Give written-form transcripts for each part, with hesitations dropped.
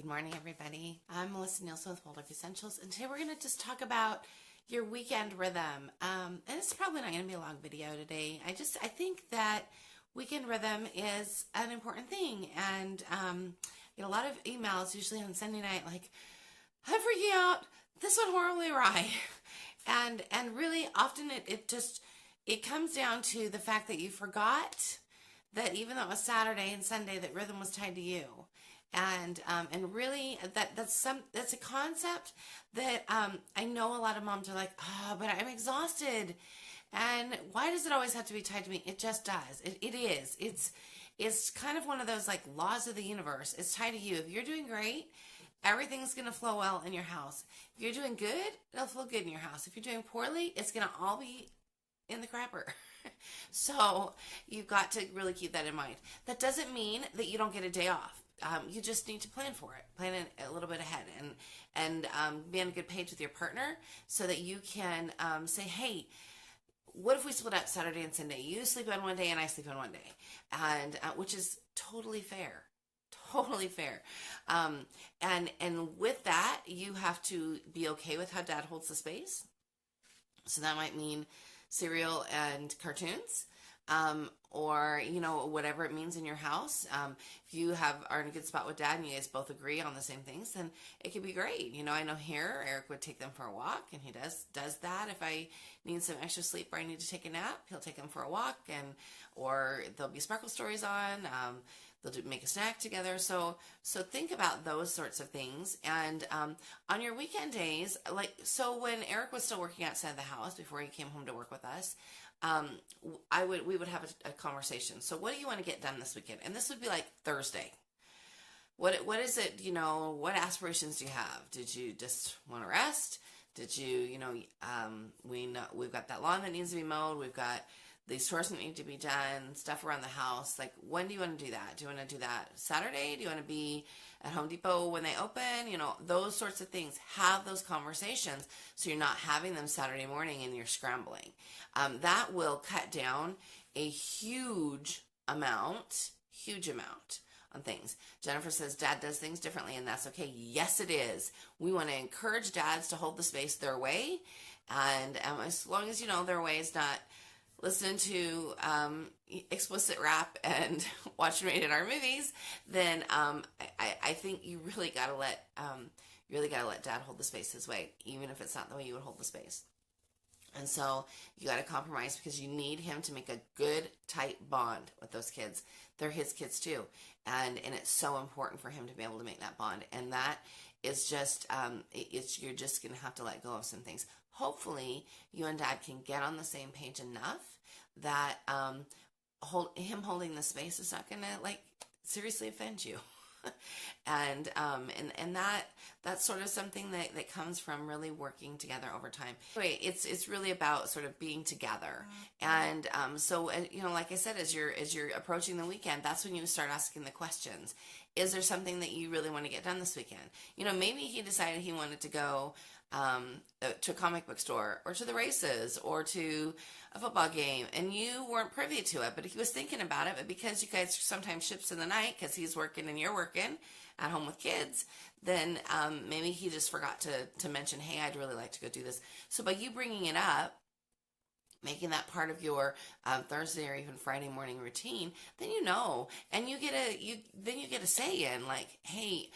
morning, everybody. I'm Melisa Nielsen with Waldorf Essentials, and today we're going to just talk about your weekend rhythm. And it's probably not going to be a long video today. I think that weekend rhythm is an important thing, and get a lot of emails usually on Sunday night, like, I'm freaking out. This went horribly awry, and really often it comes down to the fact that you forgot that even though it was Saturday and Sunday, that rhythm was tied to you. And really that's a concept that I know a lot of moms are like, oh, but I'm exhausted, and why does it always have to be tied to me? It just does. It is. It's kind of one of those like laws of the universe. It's tied to you. If you're doing great, everything's gonna flow well in your house. If you're doing good, it'll flow good in your house. If you're doing poorly, it's gonna all be in the crapper. So you've got to really keep that in mind. That doesn't mean that you don't get a day off. You just need to plan for it, plan it a little bit ahead, and be on a good page with your partner so that you can say, hey, what if we split up Saturday and Sunday? You sleep on one day and I sleep on one day, and which is totally fair. Totally fair. And with that, you have to be okay with how dad holds the space. So that might mean cereal and cartoons, or whatever it means in your house. If you are in a good spot with dad and you guys both agree on the same things, then it could be great. I know here Eric would take them for a walk, and he does that. If I need some extra sleep or I need to take a nap, he'll take them for a walk, or there'll be sparkle stories on. They'll make a snack together. So think about those sorts of things. And on your weekend days, so when Eric was still working outside the house before he came home to work with us, we would have a conversation. So what do you want to get done this weekend? And this would be like Thursday. What is it? What aspirations do you have? Did you just want to rest? Did you we've got that lawn that needs to be mowed. We've got these chores that need to be done, stuff around the house. Like, when do you want to do that? Do you want to do that Saturday? Do you want to be at Home Depot when they open? Those sorts of things. Have those conversations so you're not having them Saturday morning and you're scrambling. That will cut down a huge amount on things. Jennifer says dad does things differently, and that's okay. Yes, it is. We want to encourage dads to hold the space their way, and as long as their way is not listen to explicit rap and watch rated R movies, then I think you really gotta let dad hold the space his way, even if it's not the way you would hold the space. And so you gotta compromise, because you need him to make a good, tight bond with those kids. They're his kids too, and it's so important for him to be able to make that bond. And that is just you're just gonna have to let go of some things. Hopefully, you and dad can get on the same page enough that him holding the space is not going to seriously offend you. and that's sort of something that comes from really working together over time. Anyway, it's really about sort of being together. And so like I said, as you're approaching the weekend, that's when you start asking the questions. Is there something that you really want to get done this weekend? Maybe he decided he wanted to go to a comic book store, or to the races, or to a football game, and you weren't privy to it, but he was thinking about it. But because you guys sometimes ships in the night, because he's working and you're working at home with kids, then maybe he just forgot to mention, hey, I'd really like to go do this. So by you bringing it up, making that part of your Thursday or even Friday morning routine, then and you get a say in, like, hey,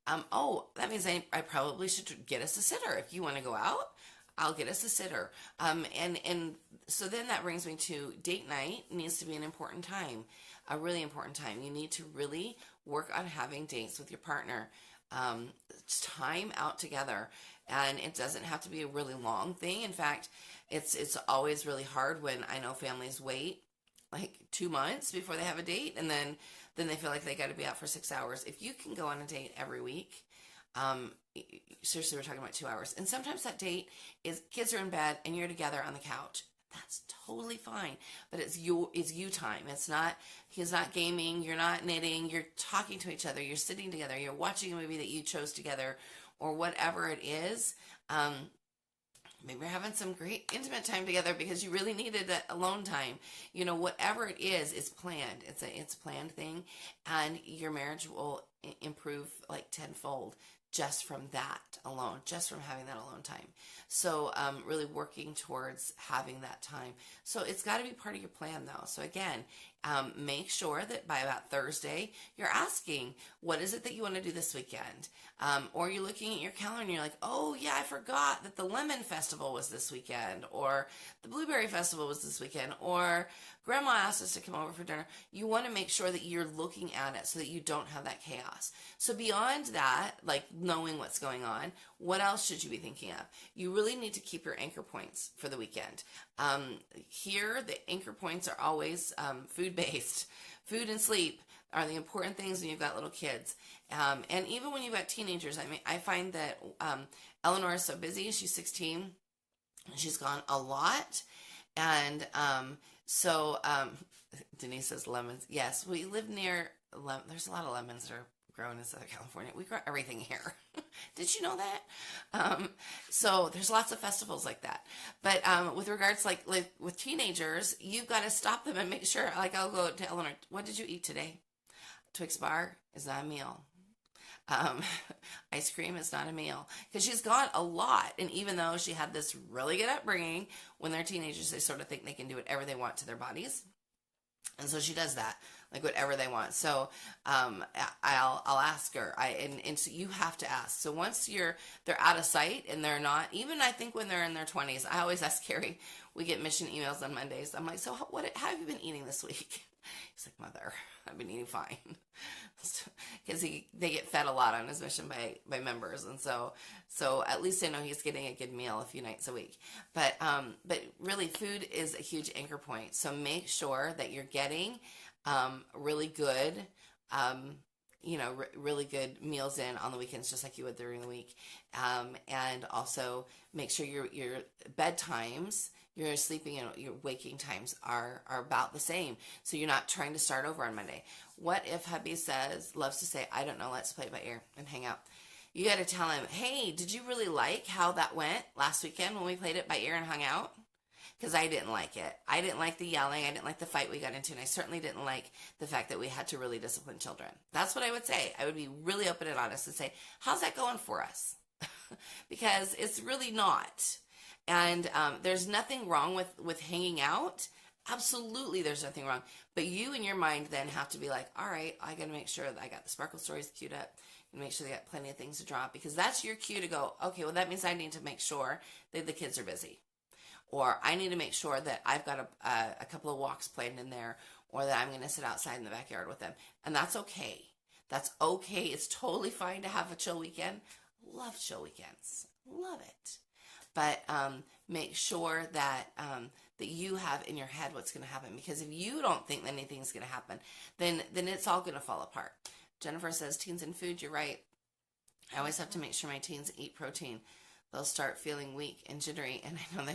that means I probably should get us a sitter. If you want to go out, I'll get us a sitter. And so then that brings me to date night needs to be an important time, a really important time. You need to really work on having dates with your partner, time out together. And it doesn't have to be a really long thing. In fact, it's always really hard when I know families wait like 2 months before they have a date, and then they feel like they got to be out for 6 hours. If you can go on a date every week, seriously, we're talking about 2 hours. And sometimes that date is kids are in bed and you're together on the couch. That's totally fine. But it's you time. He's not gaming, you're not knitting, you're talking to each other, you're sitting together, you're watching a movie that you chose together, or whatever it is. Maybe you're having some great intimate time together because you really needed that alone time. Whatever it is planned. It's a planned thing, and your marriage will improve like tenfold just from that alone, just from having that alone time. So really working towards having that time. So it's got to be part of your plan though. So again, make sure that by about Thursday, you're asking, what is it that you want to do this weekend? Or you're looking at your calendar and you're like, oh yeah, I forgot that the Lemon Festival was this weekend, or the Blueberry Festival was this weekend, or Grandma asked us to come over for dinner. You want to make sure that you're looking at it so that you don't have that chaos. So beyond that, like knowing what's going on, what else should you be thinking of? You really need to keep your anchor points for the weekend. Here, the anchor points are always food-based. Food and sleep are the important things when you've got little kids. And even when you've got teenagers, I find that Eleanor is so busy. She's 16. And she's gone a lot. And so Denise says lemons. Yes, we live near, there's a lot of lemons that are grown in Southern California. We grow everything here. Did you know that? So there's lots of festivals like that. But with regards to like with teenagers, you've got to stop them and make sure, like I'll go to Eleanor, what did you eat today? Twix bar is not a meal. Ice cream is not a meal, because she's gone a lot. And even though she had this really good upbringing, when they're teenagers, they sort of think they can do whatever they want to their bodies. And so she does that, like whatever they want. So I'll ask her. And so you have to ask. So once they're out of sight and they're not, even I think when they're in their 20s, I always ask Carrie, we get mission emails on Mondays. I'm like, so how have you been eating this week? He's like, Mother, I've been eating fine. Because they get fed a lot on his mission by members. And so at least I know he's getting a good meal a few nights a week. But really, food is a huge anchor point. So make sure that you're getting really good, really good meals in on the weekends, just like you would during the week. And also make sure your bedtimes, your sleeping and your waking times are about the same. So you're not trying to start over on Monday. What if hubby loves to say, I don't know, let's play it by ear and hang out. You got to tell him, hey, did you really like how that went last weekend when we played it by ear and hung out? Because I didn't like it. I didn't like the yelling. I didn't like the fight we got into. And I certainly didn't like the fact that we had to really discipline children. That's what I would say. I would be really open and honest and say, how's that going for us? Because it's really not. And there's nothing wrong with hanging out. Absolutely, there's nothing wrong. But you in your mind then have to be like, all right, I got to make sure that I got the sparkle stories queued up and make sure they got plenty of things to drop, because that's your cue to go, okay, well, that means I need to make sure that the kids are busy. Or I need to make sure that I've got a couple of walks planned in there, or that I'm going to sit outside in the backyard with them. And that's okay. That's okay. It's totally fine to have a chill weekend. Love chill weekends. Love it. But make sure that that you have in your head what's going to happen. Because if you don't think that anything's going to happen, then it's all going to fall apart. Jennifer says, teens and food, you're right. I always have to make sure my teens eat protein. They'll start feeling weak and jittery, and I know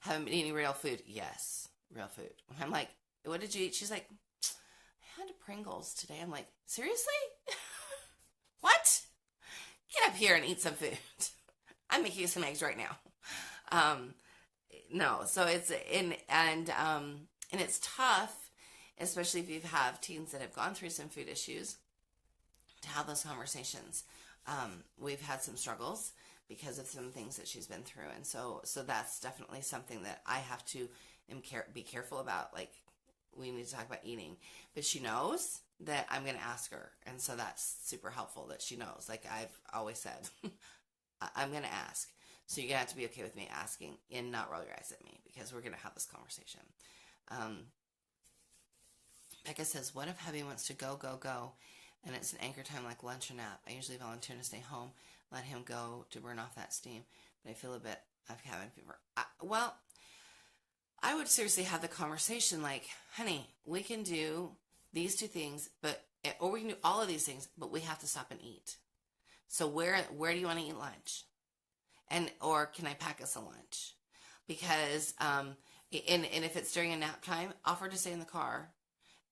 haven't been eating real food. Yes, real food. I'm like, what did you eat? She's like, I had Pringles today. I'm like, seriously? What? Get up here and eat some food. I'm making you some eggs right now. No, so it's and it's tough, especially if you have teens that have gone through some food issues, to have those conversations. We've had some struggles because of some things that she's been through, and so that's definitely something that I have to be careful about. Like, we need to talk about eating, but she knows that I'm going to ask her, and so that's super helpful that she knows. Like I've always said, I'm going to ask. So you're going to have to be okay with me asking and not roll your eyes at me, because we're going to have this conversation. Becca says, what if hubby wants to go, and it's an anchor time like lunch or nap? I usually volunteer to stay home, let him go to burn off that steam, but I feel a bit of cabin fever. Well, I would seriously have the conversation like, honey, we can do these two things, or we can do all of these things, but we have to stop and eat. So where do you want to eat lunch? Or can I pack us a lunch? Because, and if it's during a nap time, offer to stay in the car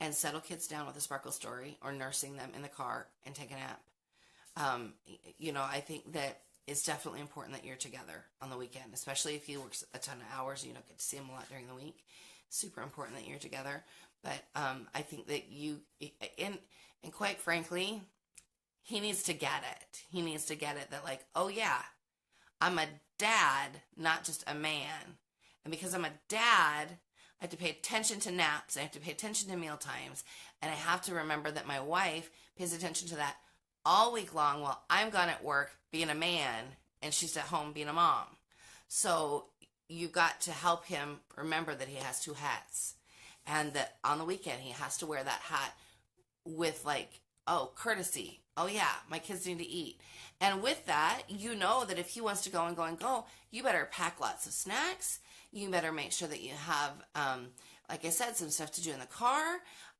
and settle kids down with a sparkle story, or nursing them in the car and take a nap. I think that it's definitely important that you're together on the weekend, especially if he works a ton of hours and you don't get to see him a lot during the week. Super important that you're together. But I think that and quite frankly, he needs to get it. He needs to get it that like, oh yeah, I'm a dad, not just a man. And because I'm a dad, I have to pay attention to naps. I have to pay attention to meal times. And I have to remember that my wife pays attention to that all week long while I'm gone at work being a man and she's at home being a mom. So you got to help him remember that he has two hats. And that on the weekend he has to wear that hat with like, oh, courtesy. Oh yeah, my kids need to eat. And with that, you know that if he wants to go and go and go, you better pack lots of snacks. You better make sure that you have, like I said, some stuff to do in the car.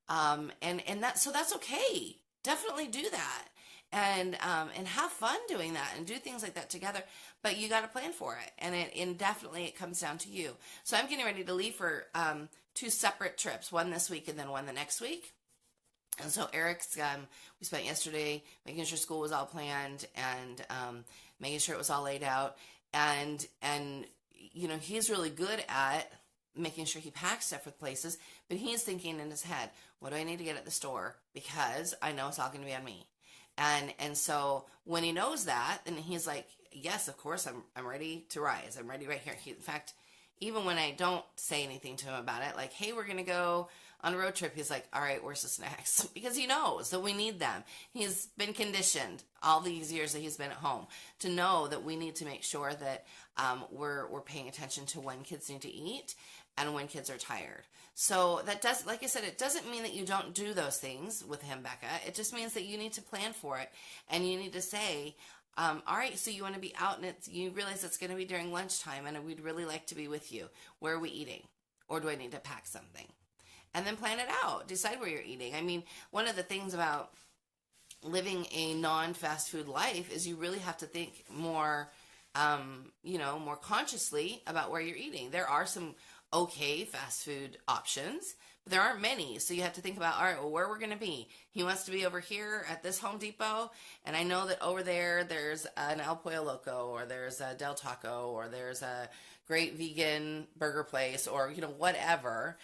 So that's okay. Definitely do that. And have fun doing that and do things like that together. But you got to plan for it. And definitely it comes down to you. So I'm getting ready to leave for 2 separate trips, one this week and then one the next week. And so Eric's, we spent yesterday making sure school was all planned and making sure it was all laid out. And you know, he's really good at making sure he packs stuff with places, but he's thinking in his head, what do I need to get at the store? Because I know it's all going to be on me. And so when he knows that, then he's like, yes, of course, I'm ready to rise. I'm ready right here. In fact, even when I don't say anything to him about it, like, hey, we're going to go on a road trip, he's like, all right, where's the snacks? Because he knows that we need them. He's been conditioned all these years that he's been at home to know that we need to make sure that we're paying attention to when kids need to eat and when kids are tired. So that does, like I said, it doesn't mean that you don't do those things with him, Becca. It just means that you need to plan for it and you need to say, all right, so you want to be out and you realize it's going to be during lunchtime and we'd really like to be with you. Where are we eating? Or do I need to pack something? And then plan it out. Decide where you're eating. I mean, one of the things about living a non-fast food life is you really have to think more, more consciously about where you're eating. There are some okay fast food options, but there aren't many. So you have to think about, all right, well, where we're going to be. He wants to be over here at this Home Depot, and I know that over there's an El Pollo Loco, or there's a Del Taco, or there's a great vegan burger place, or, whatever.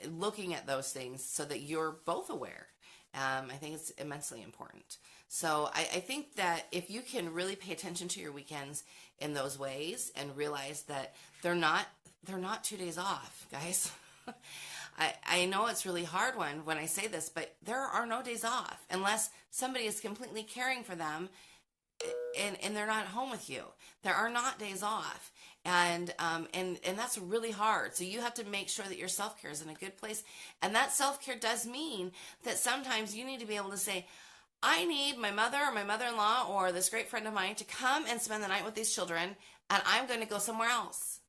Looking at those things so that you're both aware. I think it's immensely important. So I think that if you can really pay attention to your weekends in those ways and realize that they're not 2 days off, guys. I know it's really hard when I say this, but there are no days off unless somebody is completely caring for them and they're not home with you. There are not days off. And that's really hard. So you have to make sure that your self-care is in a good place. And that self-care does mean that sometimes you need to be able to say, I need my mother or my mother-in-law or this great friend of mine to come and spend the night with these children, and I'm going to go somewhere else.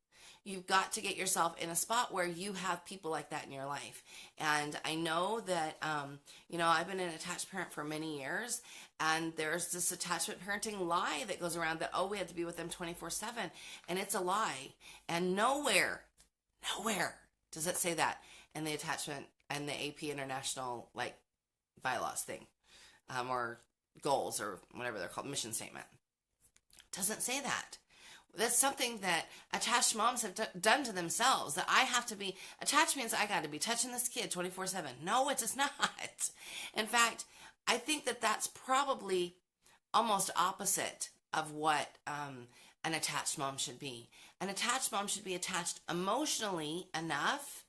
You've got to get yourself in a spot where you have people like that in your life. And I know that, I've been an attached parent for many years, and there's this attachment parenting lie that goes around that, we have to be with them 24/7. And it's a lie. And nowhere does it say that in the attachment and the AP International, bylaws thing, or goals, or whatever they're called, mission statement. It doesn't say that. That's something that attached moms have done to themselves, that I have to be, attached means I got to be touching this kid 24/7. No, it does not. In fact, I think that that's probably almost opposite of what an attached mom should be. An attached mom should be attached emotionally enough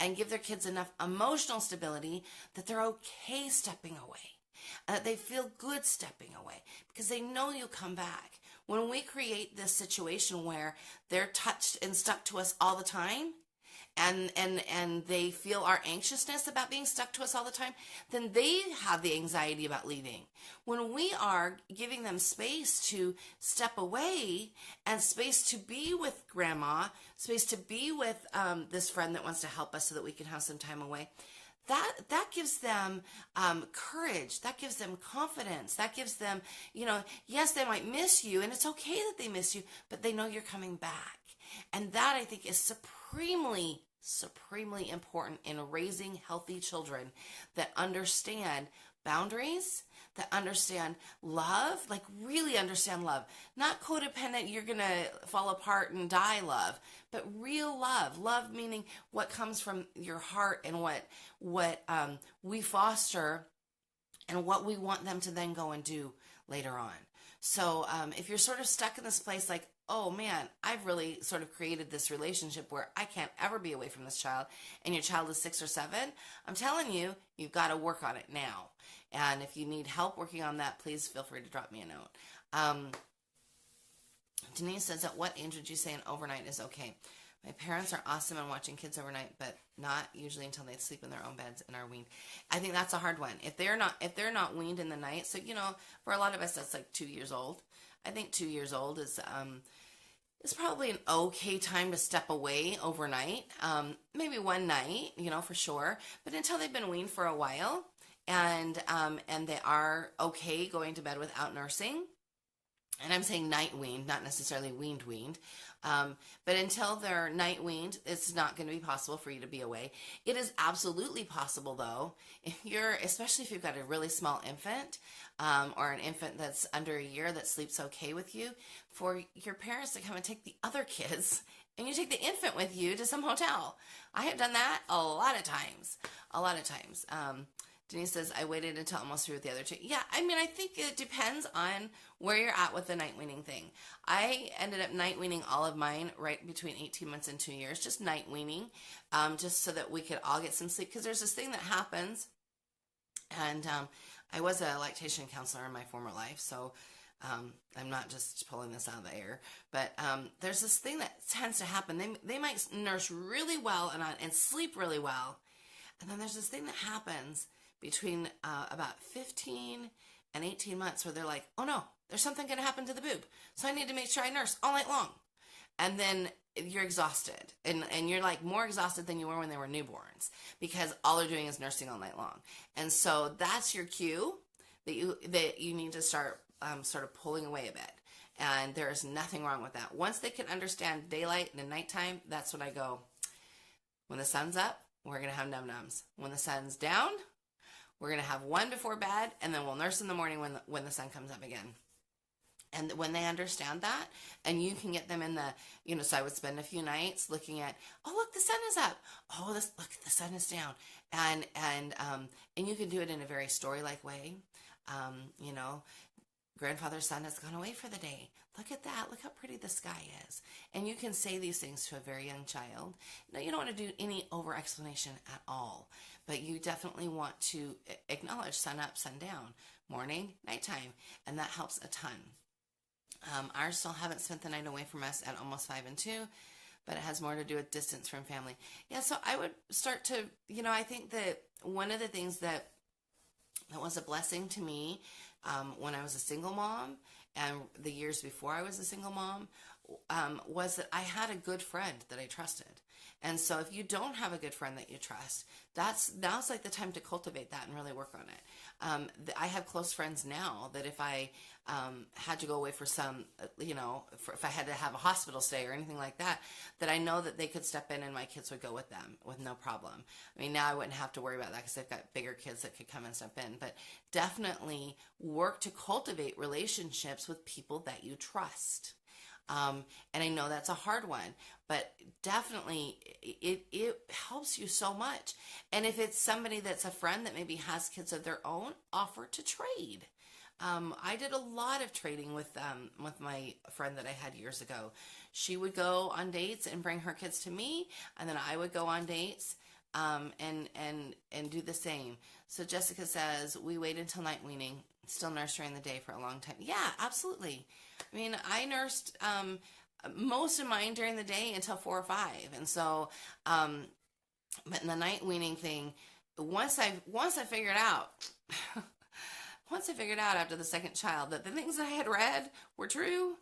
and give their kids enough emotional stability that they're okay stepping away, that they feel good stepping away because they know you'll come back. When we create this situation where they're touched and stuck to us all the time, and they feel our anxiousness about being stuck to us all the time, then they have the anxiety about leaving. When we are giving them space to step away and space to be with grandma, space to be with this friend that wants to help us so that we can have some time away, that gives them courage. That gives them confidence. That gives them, yes, they might miss you, and it's okay that they miss you, but they know you're coming back. And that, I think, is supremely, supremely important in raising healthy children that understand boundaries, that understand love, like really understand love. Not codependent, you're going to fall apart and die love, but real love. Love meaning what comes from your heart and what we foster and what we want them to then go and do later on. So if you're sort of stuck in this place like, oh man, I've really sort of created this relationship where I can't ever be away from this child, and your child is 6 or 7, I'm telling you, you've got to work on it now. And if you need help working on that, please feel free to drop me a note. Denise says, at what age would you say an overnight is okay? My parents are awesome in watching kids overnight, but not usually until they sleep in their own beds and are weaned. I think that's a hard one. If they're not weaned in the night, so for a lot of us that's like 2 years old. I think 2 years old is probably an okay time to step away overnight. Maybe one night, for sure. But until they've been weaned for a while, and they are okay going to bed without nursing. And I'm saying night weaned, not necessarily weaned. But until they're night weaned, it's not going to be possible for you to be away. It is absolutely possible, though, especially if you've got a really small infant, or an infant that's under a year that sleeps okay with you, for your parents to come and take the other kids, and you take the infant with you to some hotel. I have done that a lot of times. Denise says, I waited until almost through with the other two. Yeah, I think it depends on where you're at with the night weaning thing. I ended up night weaning all of mine right between 18 months and 2 years, just night weaning, just so that we could all get some sleep. Because there's this thing that happens, and I was a lactation counselor in my former life, so I'm not just pulling this out of the air, but there's this thing that tends to happen. They might nurse really well and sleep really well, and then there's this thing that happens between about 15 and 18 months where they're like, oh no, there's something going to happen to the boob, so I need to make sure I nurse all night long. And then you're exhausted, and you're like more exhausted than you were when they were newborns, because all they're doing is nursing all night long. And so that's your cue that you need to start sort of pulling away a bit. And there is nothing wrong with that. Once they can understand daylight and nighttime, that's when I go, when the sun's up, we're going to have num-nums. When the sun's down, we're going to have one before bed, and then we'll nurse in the morning when the sun comes up again. And when they understand that, and you can get them in the, so I would spend a few nights looking at, oh, look, the sun is up. Oh, look, the sun is down. And you can do it in a very story-like way. Grandfather's son has gone away for the day. Look at that. Look how pretty the sky is. And you can say these things to a very young child. No, you don't want to do any over-explanation at all. But you definitely want to acknowledge sun up, sun down, morning, nighttime. And that helps a ton. Ours still haven't spent the night away from us at almost 5 and 2. But it has more to do with distance from family. Yeah, so I would start to, I think that one of the things that was a blessing to me when I was a single mom and the years before I was a single mom was that I had a good friend that I trusted. And so if you don't have a good friend that you trust, now's like the time to cultivate that and really work on it. I have close friends now that if I had to go away for some, if I had to have a hospital stay or anything like that, that I know that they could step in and my kids would go with them with no problem. I mean, now I wouldn't have to worry about that because I've got bigger kids that could come and step in. But definitely work to cultivate relationships with people that you trust. And I know that's a hard one, but definitely it helps you so much. And if it's somebody that's a friend that maybe has kids of their own, offer to trade. I did a lot of trading with my friend that I had years ago. She would go on dates and bring her kids to me, and then I would go on dates and do the same. So Jessica says, we wait until night weaning, still nurse during the day for a long time. Yeah, absolutely. I mean, I nursed most of mine during the day until 4 or 5. And so, but in the night weaning thing, once I figured out, after the second child that the things that I had read were true,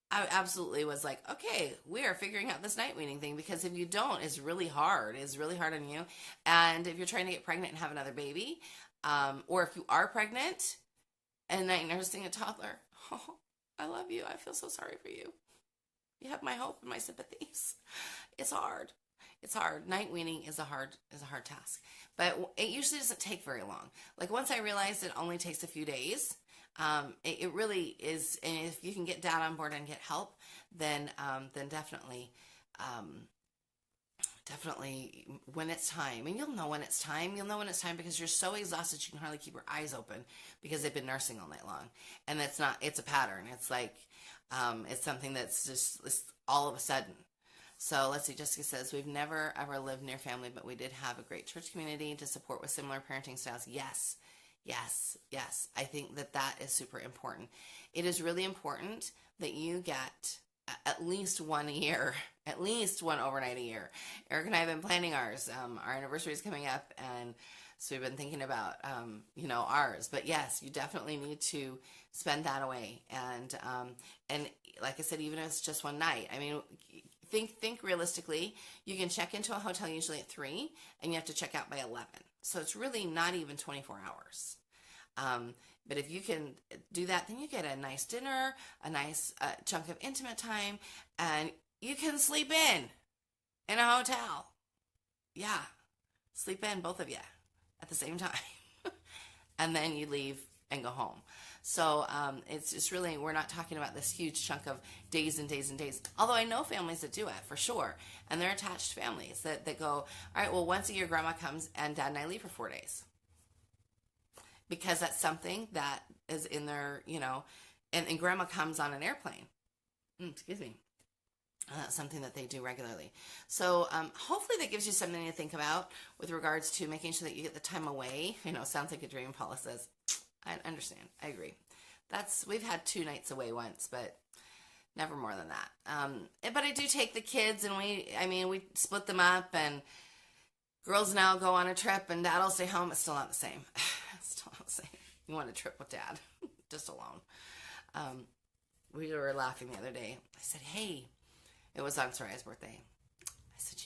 I absolutely was like, okay, we are figuring out this night weaning thing, because if you don't, it's really hard. It's really hard on you. And if you're trying to get pregnant and have another baby, or if you are pregnant and night nursing a toddler, oh, I love you. I feel so sorry for you. You have my hope and my sympathies. It's hard. It's hard. Night weaning is a hard task, but it usually doesn't take very long. Like once I realized it only takes a few days, it really is. And if you can get dad on board and get help, then definitely. Definitely when it's time, and you'll know when it's time. You'll know when it's time because you're so exhausted you can hardly keep your eyes open because they've been nursing all night long. And it's a pattern. It's like, it's something that's just it's all of a sudden. So let's see, Jessica says, we've never ever lived near family, but we did have a great church community to support with similar parenting styles. Yes, yes, yes. I think that is super important. It is really important that you get at least one a year, at least one overnight a year. Eric and I have been planning ours. Our anniversary is coming up, and so we've been thinking about, ours. But yes, you definitely need to spend that away. And like I said, even if it's just one night, I mean, think realistically. You can check into a hotel usually at 3, and you have to check out by 11. So it's really not even 24 hours. But if you can do that, then you get a nice dinner, a nice chunk of intimate time, and you can sleep in a hotel. Yeah, sleep in, both of you, at the same time. And then you leave and go home. So it's really, we're not talking about this huge chunk of days and days and days. Although I know families that do it, for sure. And they're attached families that go, all right, well, once a year grandma comes and dad and I leave for 4 days. Because that's something that is in their, and grandma comes on an airplane. Excuse me. That's something that they do regularly. So hopefully that gives you something to think about with regards to making sure that you get the time away. Sounds like a dream, Paula says. I understand. I agree. We've had 2 nights away once, but never more than that. But I do take the kids, and we split them up, and girls now go on a trip, and dad will stay home. It's still not the same. Still not the same. You want a trip with dad, just alone. We were laughing the other day. I said, hey, it was on Soraya's birthday. I said,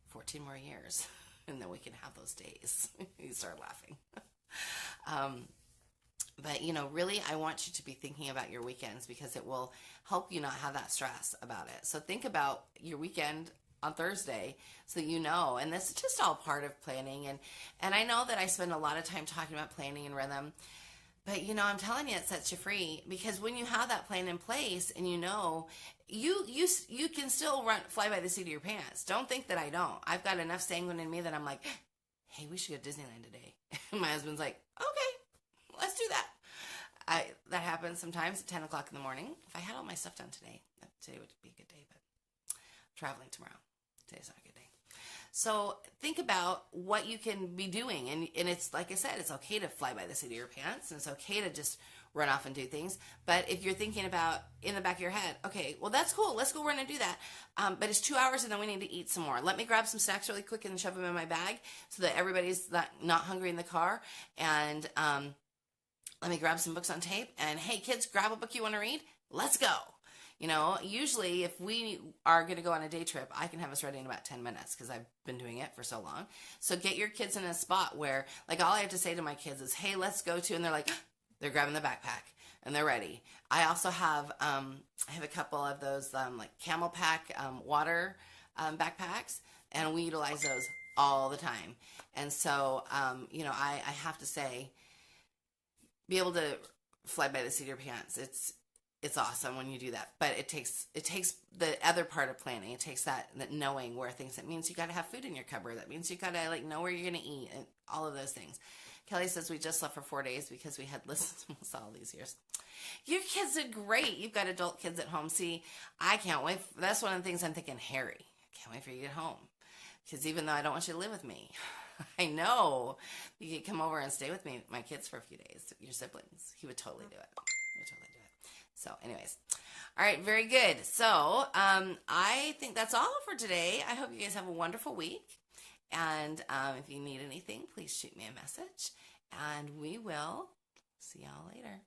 14 more years, and then we can have those days. He started laughing. But, really, I want you to be thinking about your weekends because it will help you not have that stress about it. So think about your weekend on Thursday so that and this is just all part of planning. And I know that I spend a lot of time talking about planning and rhythm, but, I'm telling you, it sets you free because when you have that plan in place and you can still fly by the seat of your pants. Don't think that I don't. I've got enough sanguine in me that I'm like, hey, we should go to Disneyland today. My husband's like, okay, let's do that. That happens sometimes at 10 o'clock in the morning. If I had all my stuff done today would be a good day, but I'm traveling tomorrow. Today's not a good day. So think about what you can be doing. And it's like I said, it's okay to fly by the seat of your pants. And it's okay to just run off and do things. But if you're thinking about in the back of your head, okay, well, that's cool. Let's go run and do that. But it's 2 hours and then we need to eat some more. Let me grab some snacks really quick and shove them in my bag so that everybody's not hungry in the car. And let me grab some books on tape. And hey, kids, grab a book you want to read. Let's go. Usually if we are going to go on a day trip, I can have us ready in about 10 minutes because I've been doing it for so long. So get your kids in a spot where, all I have to say to my kids is, hey, let's go to, and they're like, they're grabbing the backpack and they're ready. I also have, I have a couple of those, Camel Pack, water, backpacks, and we utilize those all the time. And so, I have to say, be able to fly by the seat of your pants. It's awesome when you do that, but it takes the other part of planning. It takes that knowing where things. That means you got to have food in your cupboard. That means you got to know where you're going to eat and all of those things. Kelly says we just left for 4 days because we had listened to all these years. Your kids did great. You've got adult kids at home. See, I can't wait. That's one of the things I'm thinking, Harry. I can't wait for you to get home because even though I don't want you to live with me, I know you could come over and stay with me, my kids, for a few days. Your siblings, he would totally do it. He would totally do it. So, anyways, all right, very good. So, I think that's all for today. I hope you guys have a wonderful week. And if you need anything, please shoot me a message. And we will see y'all later.